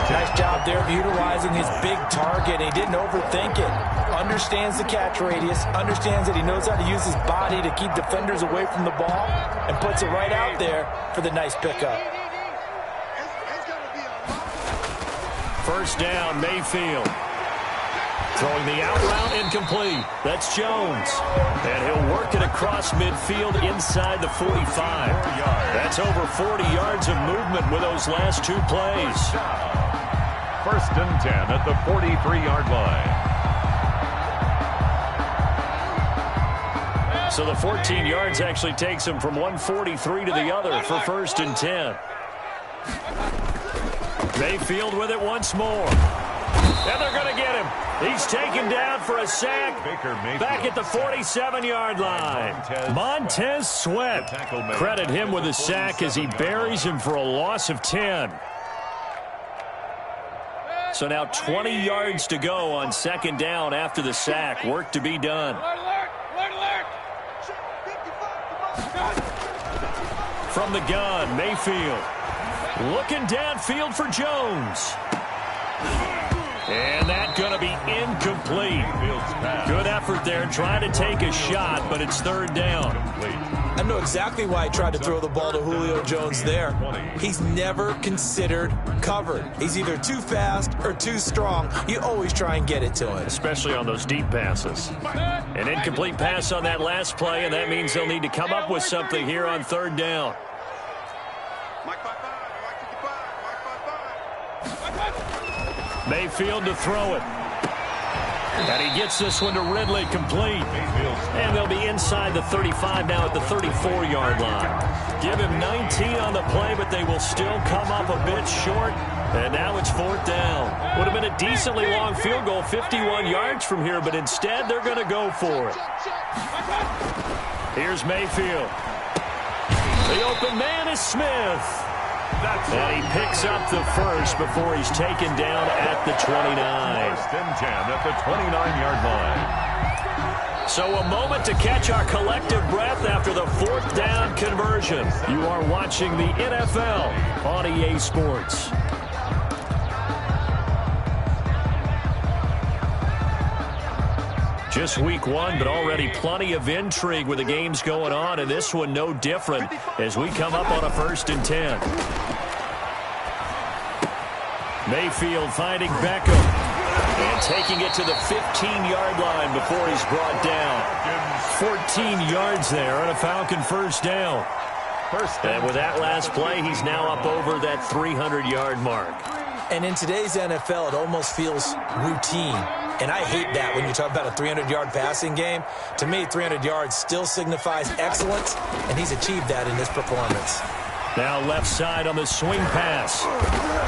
Nice job there of utilizing his big target. He didn't overthink it. Understands the catch radius. Understands that he knows how to use his body to keep defenders away from the ball. And puts it right out there for the nice pickup. First down, Mayfield. Throwing the out route incomplete. That's Jones. And he'll work it across midfield inside the 45. That's over 40 yards of movement with those last 2 plays. 1st and 10 at the 43-yard line. So the 14 yards actually takes him from 143 to the other for 1st and 10. Mayfield with it once more. And they're going to get him. He's taken down for a sack back at the 47-yard line. Montez Sweat. Credit him with a sack as he buries him for a loss of 10. So now 20 yards to go on 2nd down after the sack. Work to be done. From the gun, Mayfield. Looking downfield for Jones. And that's going to be incomplete. Good effort there trying to take a shot, but it's 3rd down. I know exactly why he tried to throw the ball to Julio Jones there. He's never considered covered. He's either too fast or too strong. You always try and get it to him. Especially on those deep passes. An incomplete pass on that last play, and that means they'll need to come up with something here on 3rd down. Mayfield to throw it. And he gets this one to Ridley complete. And they'll be inside the 35 now at the 34-yard line. Give him 19 on the play, but they will still come up a bit short. And now it's 4th down. Would have been a decently long field goal, 51 yards from here, but instead they're going to go for it. Here's Mayfield. The open man is Smith. And he picks up the first before he's taken down at the 29. 1st and 10 at the 29-yard line. So a moment to catch our collective breath after the 4th down conversion. You are watching the NFL on EA Sports. Just week 1, but already plenty of intrigue with the games going on, and this one no different as we come up on a 1st and 10. Mayfield finding Beckham and taking it to the 15-yard line before he's brought down. 14 yards there and a Falcon 1st down. And with that last play, he's now up over that 300-yard mark. And in today's NFL, it almost feels routine. And I hate that when you talk about a 300-yard passing game. To me, 300 yards still signifies excellence, and he's achieved that in this performance. Now left side on the swing pass.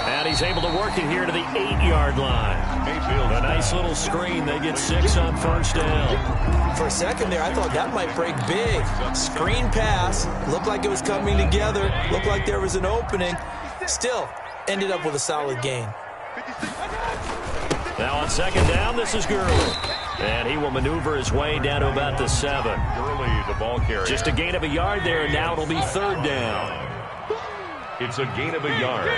And he's able to work it here to the 8-yard line. A nice little screen. They get 6 on 1st down. For a second there, I thought that might break big. Screen pass. Looked like it was coming together. Looked like there was an opening. Still, ended up with a solid gain. Now on 2nd down, this is Gurley. And he will maneuver his way down to about the 7. Gurley, the ball carrier. Just a gain of a yard there, and now it'll be 3rd down. It's a gain of a yard.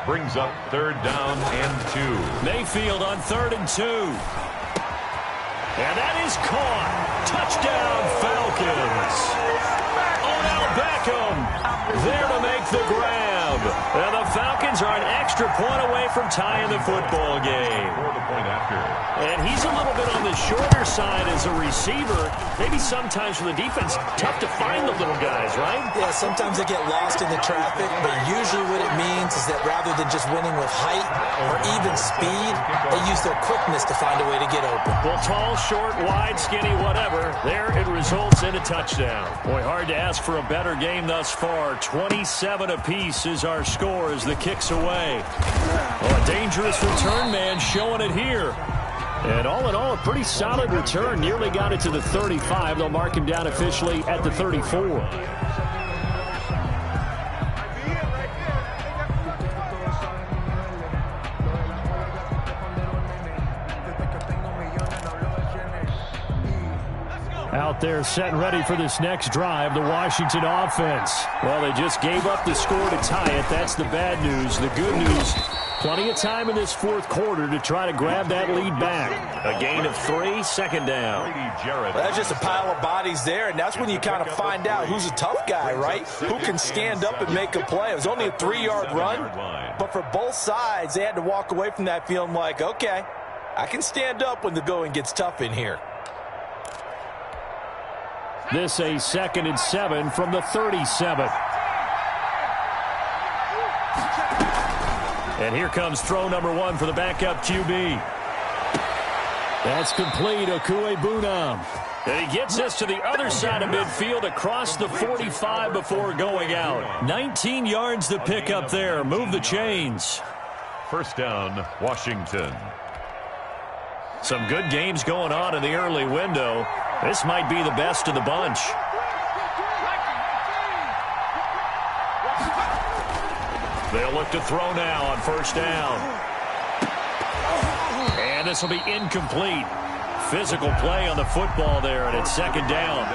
Brings up 3rd down and 2. Mayfield on 3rd and 2. And that is caught. Touchdown, Falcons. Odell Beckham there to make the grab. And the Falcons are an extra point away from tying the football game. For the point after. And he's a little bit on the shorter side as a receiver. Maybe sometimes for the defense, tough to find the little guys, right? Yeah, sometimes they get lost in the traffic, but usually what it means is that rather than just winning with height or even speed, they use their quickness to find a way to get open. Well, tall, short, wide, skinny, whatever, there it results in a touchdown. Boy, hard to ask for a better game thus far. 27 apiece is our score as the kick's away. Well, a dangerous return man showing it here. And all in all, a pretty solid return. Nearly got it to the 35. They'll mark him down officially at the 34. Out there set and ready for this next drive, the Washington offense. Well, they just gave up the score to tie it. That's the bad news. The good news, plenty of time in this 4th quarter to try to grab that lead back. A gain of 3, 2nd down. Well, that's just a pile of bodies there, and that's when you kind of find out who's a tough guy, right? Who can stand up and make a play. It was only a 3-yard run, but for both sides, they had to walk away from that feeling like, okay, I can stand up when the going gets tough in here. This a 2nd and 7 from the 37. And here comes throw number 1 for the backup QB. That's complete, Okuegbunam. And he gets this to the other side of midfield across the 45 before going out. 19 yards to pick up there. Move the chains. 1st down, Washington. Some good games going on in the early window. This might be the best of the bunch. They'll look to throw now on 1st down. And this will be incomplete. Physical play on the football there, and it's 2nd down.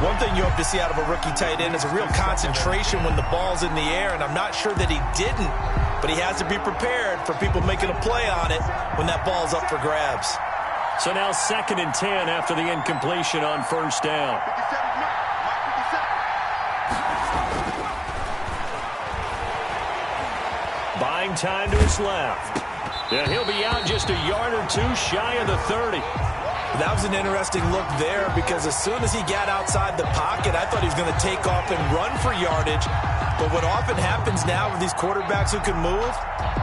One thing you hope to see out of a rookie tight end is a real concentration when the ball's in the air, and I'm not sure that he didn't, but he has to be prepared for people making a play on it when that ball's up for grabs. So now 2nd and 10 after the incompletion on 1st down. Buying time to his left. And he'll be out just a yard or 2 shy of the 30. That was an interesting look there because as soon as he got outside the pocket, I thought he was going to take off and run for yardage. But what often happens now with these quarterbacks who can move,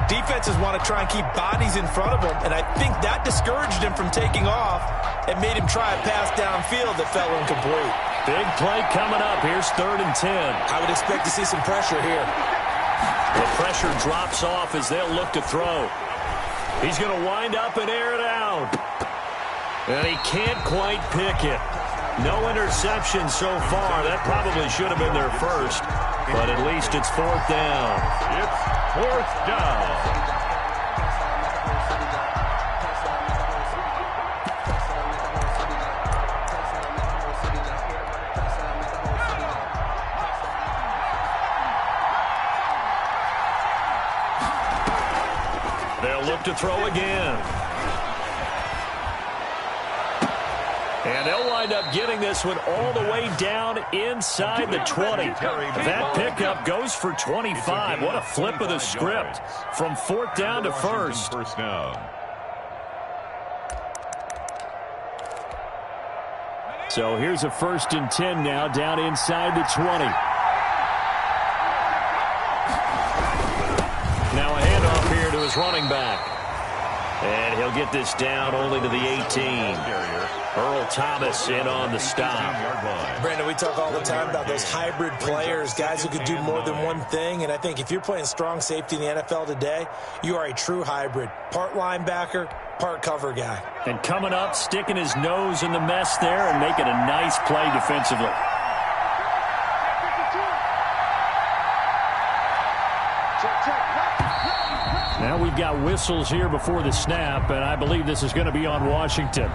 defenses want to try and keep bodies in front of them, and I think that discouraged him from taking off and made him try a pass downfield that fell incomplete. Big play coming up. Here's 3rd and 10. I would expect to see some pressure here. The pressure drops off as they'll look to throw. He's going to wind up and air it out. And he can't quite pick it. No interception so far. That probably should have been their first. But at least it's 4th down. It's 4th down. to throw again. And they'll wind up getting this one all the way down inside the 20. That pickup goes for 25. What a flip of the script from 4th down to 1st. First down. So here's a 1st and 10 now down inside the 20. Now a handoff here to his running back. And he'll get this down only to the 18. Earl Thomas in on the stop. Brandon, we talk all the time about those hybrid players, guys who could do more than one thing. And I think if you're playing strong safety in the NFL today, you are a true hybrid. Part linebacker, part cover guy. And coming up, sticking his nose in the mess there and making a nice play defensively. Now we've got whistles here before the snap, and I believe this is going to be on Washington.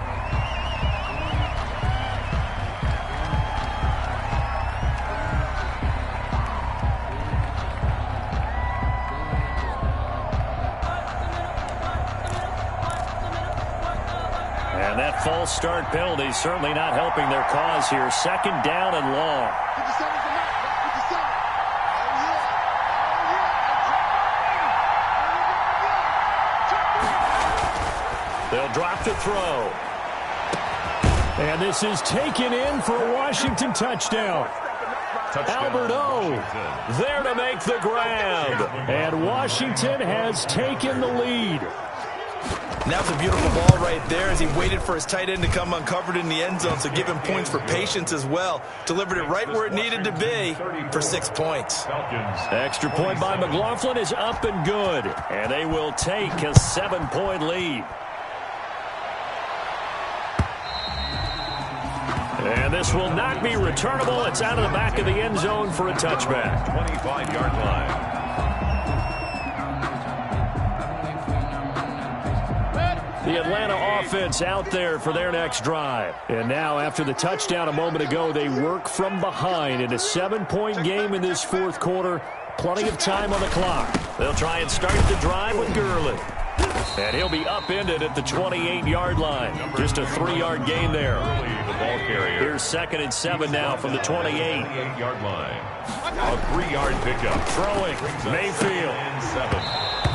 And that false start penalty certainly not helping their cause here. 2nd down and long. They'll drop to throw. And this is taken in for a Washington touchdown. Albert O there to make the grab. And Washington has taken the lead. And that was a beautiful ball right there as he waited for his tight end to come uncovered in the end zone, so give him points for patience as well. Delivered it right where it needed to be for 6 points. Extra point by McLaughlin is up and good. And they will take a 7-point lead. And this will not be returnable. It's out of the back of the end zone for a touchback. 25-yard line. The Atlanta offense out there for their next drive. And now after the touchdown a moment ago, they work from behind in a 7-point game in this 4th quarter. Plenty of time on the clock. They'll try and start the drive with Gurley. And he'll be upended at the 28-yard line. Just a 3-yard gain there. The ball carrier. Here's 2nd and 7 now from the 28-yard line. A 3-yard pickup. Throwing. Mayfield.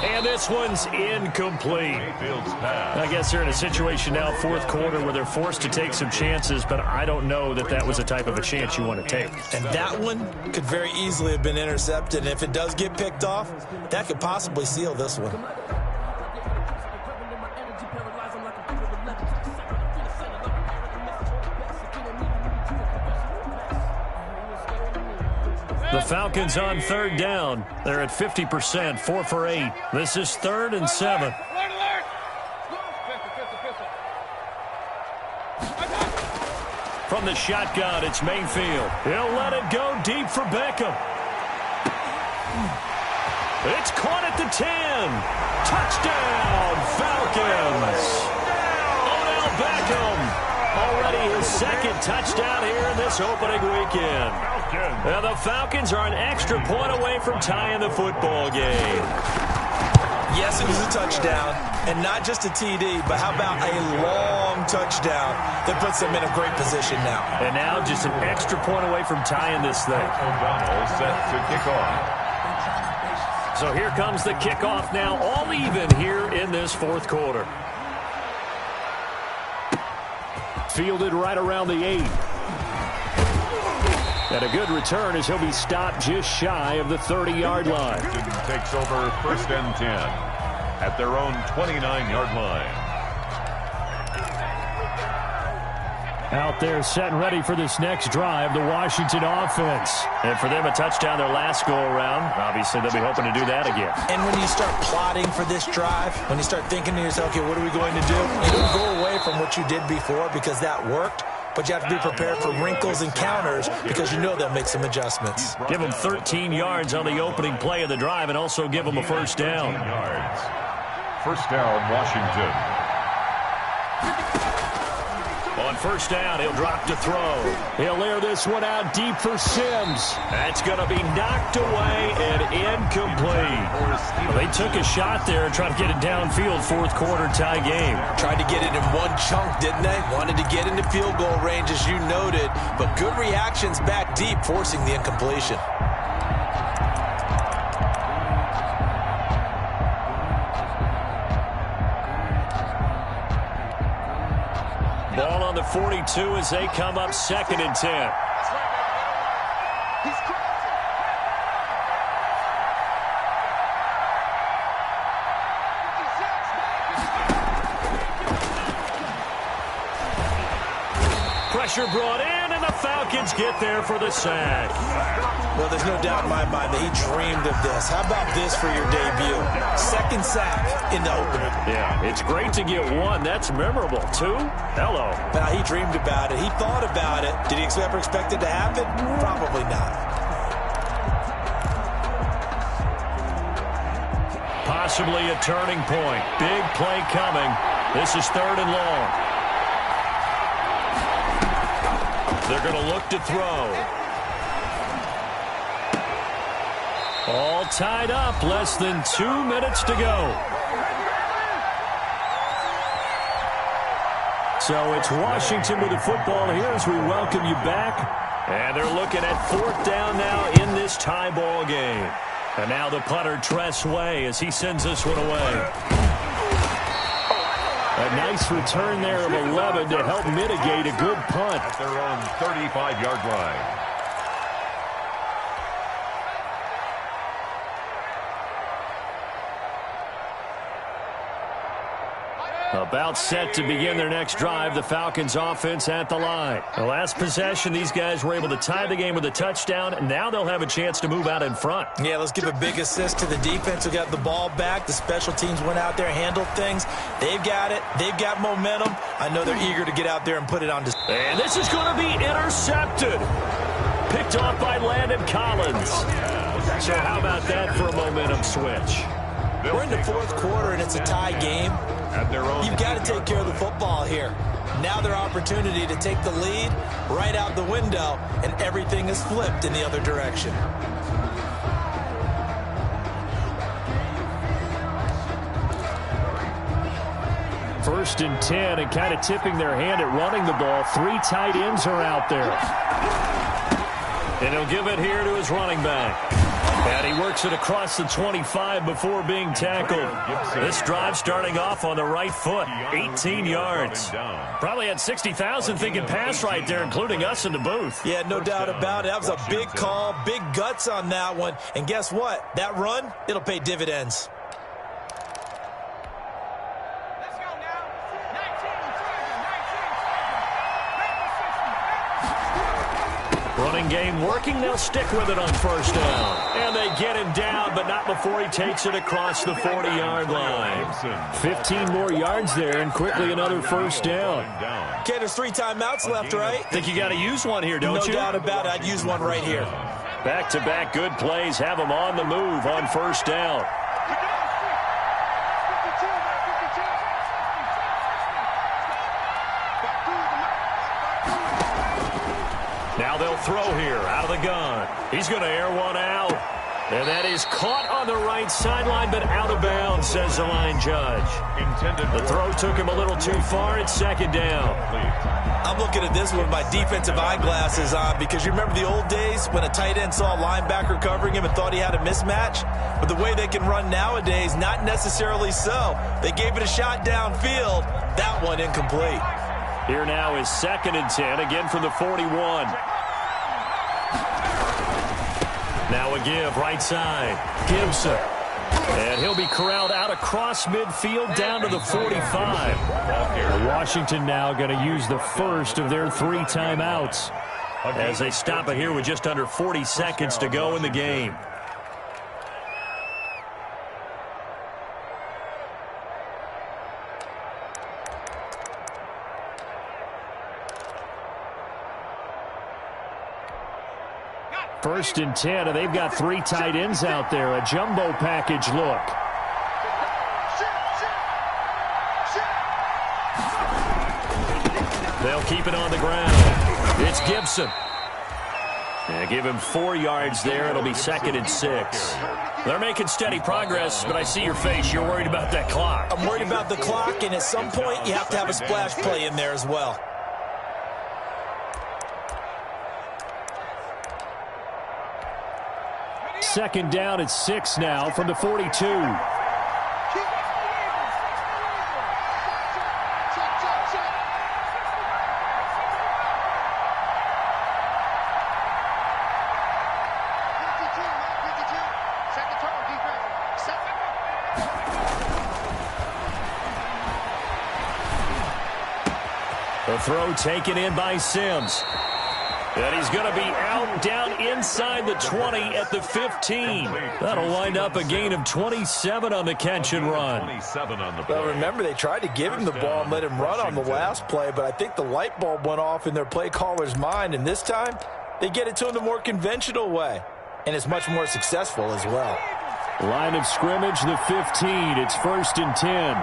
And And this one's incomplete. Mayfield's pass. I guess they're in a situation now, 4th quarter, where they're forced to take some chances, but I don't know that that was the type of a chance you want to take. And that one could very easily have been intercepted. And if it does get picked off, that could possibly seal this one. The Falcons on 3rd down. They're at 50%, 4 for 8. This is 3rd and 7. From the shotgun, it's Mayfield. He'll let it go deep for Beckham. It's caught at the 10. Touchdown, Falcons. Odell Beckham. Already his 2nd touchdown here in this opening weekend. And the Falcons are an extra point away from tying the football game. Yes, it was a touchdown, and not just a TD, but how about a long touchdown that puts them in a great position now. And now just an extra point away from tying this thing. O'Donnell set to kick off. So here comes the kickoff now, all even here in this 4th quarter. Fielded right around the 8. And a good return as he'll be stopped just shy of the 30-yard line. Takes over 1st and 10 at their own 29-yard line. Out there set and ready for this next drive, the Washington offense. And for them, a touchdown their last go-around. Obviously, they'll be hoping to do that again. And when you start plotting for this drive, when you start thinking to yourself, okay, what are we going to do? You don't go away from what you did before because that worked. But you have to be prepared for wrinkles and counters because you know they'll make some adjustments. Give them 13 yards on the opening play of the drive and also give them a 1st down. Yards. 1st down, Washington. On first down, he'll drop to throw. He'll air this one out deep for Sims. That's going to be knocked away and incomplete. Well, they took a shot there and tried to get it downfield, fourth quarter tie game. Tried to get it in one chunk, didn't they? Wanted to get into field goal range, as you noted, but good reactions back deep, forcing the incompletion. Ball on the 42 as they come up 2nd and 10. Pressure brought in, and the Falcons get there for the sack. Well, there's no doubt in my mind that he dreamed of this. How about this for your debut? 2nd sack in the opener. Yeah, it's great to get 1. That's memorable. 2? Hello. Now, he dreamed about it. He thought about it. Did he ever expect it to happen? Probably not. Possibly a turning point. Big play coming. This is 3rd and long. They're going to look to throw. All tied up. Less than 2 minutes to go. So it's Washington with the football here as we welcome you back. And they're looking at 4th down now in this tie ball game. And now the punter, Tress Way, as he sends this one away. A nice return there of 11 to help mitigate a good punt. At their own 35-yard line. About set to begin their next drive, the Falcons offense at the line. The last possession, these guys were able to tie the game with a touchdown, and now they'll have a chance to move out in front. Yeah, let's give a big assist to the defense who got the ball back. The special teams went out there, handled things. They've got it. They've got momentum. I know they're eager to get out there and put it on display. And this is going to be intercepted. Picked off by Landon Collins. So how about that for a momentum switch? We're in the 4th quarter, and it's a tie game. You've got to take care of the football here. Now their opportunity to take the lead right out the window, and everything is flipped in the other direction. First and 10, and kind of tipping their hand at running the ball. 3 tight ends are out there. And he'll give it here to his running back. And he works it across the 25 before being tackled. This drive starting off on the right foot. 18 yards. Probably had 60,000 thinking pass right there, including us in the booth. Yeah, no doubt about it. That was a big call, big guts on that one. And guess what? That run, it'll pay dividends. Running game working. They'll stick with it on first down. And they get him down, but not before he takes it across the 40-yard line. 15 more yards there, and quickly another first down. Okay, there's 3 timeouts left, right? Think you got to use one here, don't you? No doubt about it. I'd use one right here. Back-to-back good plays have them on the move on first down. Now they'll throw here out of the gun. He's going to air one out. And that is caught on the right sideline, but out of bounds, says the line judge. The throw took him a little too far. It's 2nd down. I'm looking at this with my defensive eyeglasses on because you remember the old days when a tight end saw a linebacker covering him and thought he had a mismatch? But the way they can run nowadays, not necessarily so. They gave it a shot downfield. That one incomplete. Here now is 2nd and 10, again from the 41. Now a give, right side. Gibson. And he'll be corralled out across midfield down to the 45. Washington now going to use the first of their 3 timeouts as they stop it here with just under 40 seconds to go in the game. First and 10, and they've got 3 tight ends out there. A jumbo package look. They'll keep it on the ground. It's Gibson. And give him 4 yards there. It'll be 2nd and 6. They're making steady progress, but I see your face. You're worried about that clock. I'm worried about the clock, and at some point, you have to have a splash play in there as well. Second down at 6 now from the 42. The throw taken in by Sims. And he's going to be out down inside the 20 at the 15. That'll wind up a gain of 27 on the catch and run. 27 on the play. Well, remember, they tried to give him the ball and let him run on the last play, but I think the light bulb went off in their play caller's mind, and this time they get it to him the more conventional way, and it's much more successful as well. Line of scrimmage, the 15. It's 1st and 10.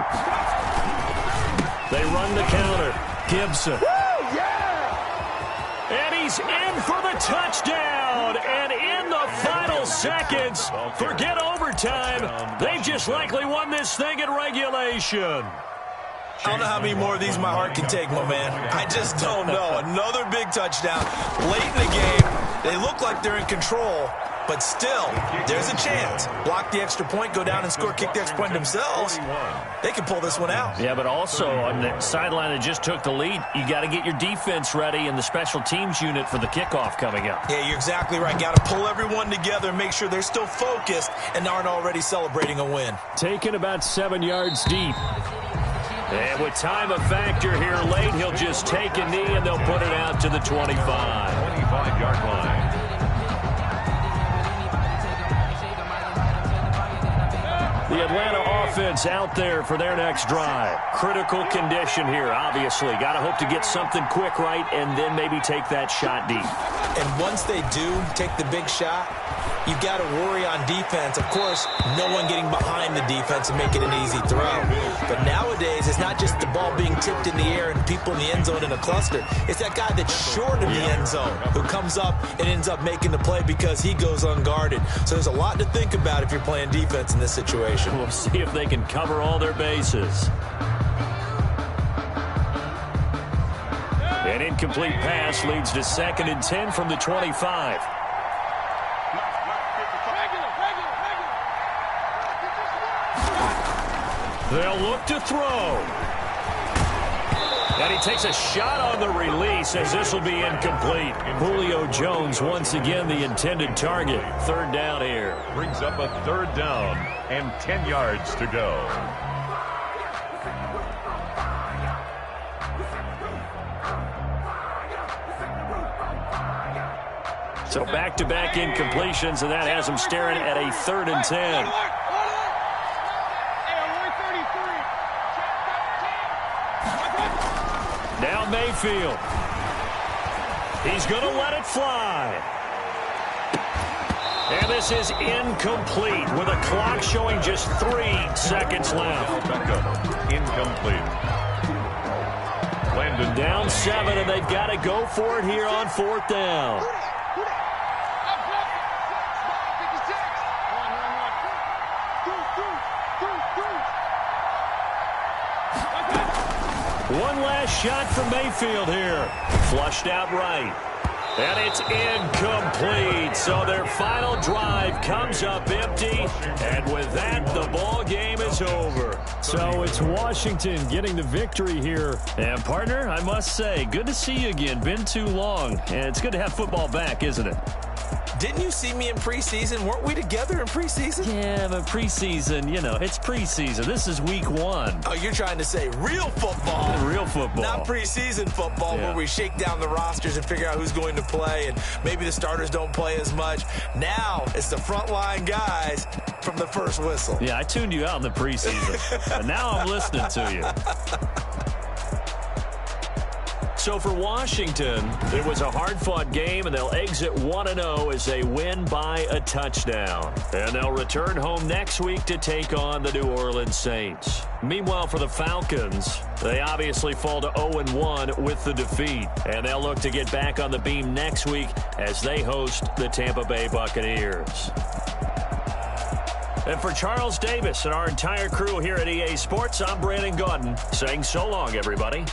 They run the counter. Gibson. And he's in for the touchdown. And in the final seconds, forget overtime. They've just likely won this thing in regulation. I don't know how many more of these my heart can take, my man. I just don't know. Another big touchdown late in the game. They look like they're in control, but still, there's a chance. Block the extra point, go down and score, kick the extra point themselves. They can pull this one out. Yeah, but also on the sideline that just took the lead, you got to get your defense ready and the special teams unit for the kickoff coming up. Yeah, you're exactly right. Got to pull everyone together and make sure they're still focused and aren't already celebrating a win. Taken about 7 yards deep. And with time a factor here late, he'll just take a knee and they'll put it out to the 25. 25-yard line. The Atlanta offense out there for their next drive. Critical condition here, obviously. Got to hope to get something quick right and then maybe take that shot deep. And once they do take the big shot, you've got to worry on defense. Of course, no one getting behind the defense and making an easy throw. But nowadays, it's not just the ball being tipped in the air and people in the end zone in a cluster. It's that guy that's short of the end zone who comes up and ends up making the play because he goes unguarded. So there's a lot to think about if you're playing defense in this situation. We'll see if they can cover all their bases. An incomplete pass leads to 2nd and 10 from the 25. They'll look to throw. And he takes a shot on the release as this will be incomplete. Julio Jones once again the intended target. 3rd down here. Brings up a 3rd down and 10 yards to go. So back-to-back incompletions, and that has them staring at a 3rd and 10. Now Mayfield. He's going to let it fly. And this is incomplete with a clock showing just 3 seconds left. Incomplete. Landon Down 7, and they've got to go for it here on 4th down. One last shot from Mayfield here. Flushed out right. And it's incomplete. So their final drive comes up empty. And with that, the ball game is over. So it's Washington getting the victory here. And, partner, I must say, good to see you again. Been too long. And it's good to have football back, isn't it? Didn't you see me in preseason? Weren't we together in preseason? Yeah, but preseason, you know, it's preseason. This is week 1. Oh, you're trying to say real football. Real football. Not preseason football where we shake down the rosters and figure out who's going to play, and maybe the starters don't play as much. Now it's the frontline guys from the first whistle. Yeah, I tuned you out in the preseason, but now I'm listening to you. So for Washington, it was a hard-fought game, and they'll exit 1-0 as they win by a touchdown. And they'll return home next week to take on the New Orleans Saints. Meanwhile, for the Falcons, they obviously fall to 0-1 with the defeat. And they'll look to get back on the beam next week as they host the Tampa Bay Buccaneers. And for Charles Davis and our entire crew here at EA Sports, I'm Brandon Gaudin saying so long, everybody.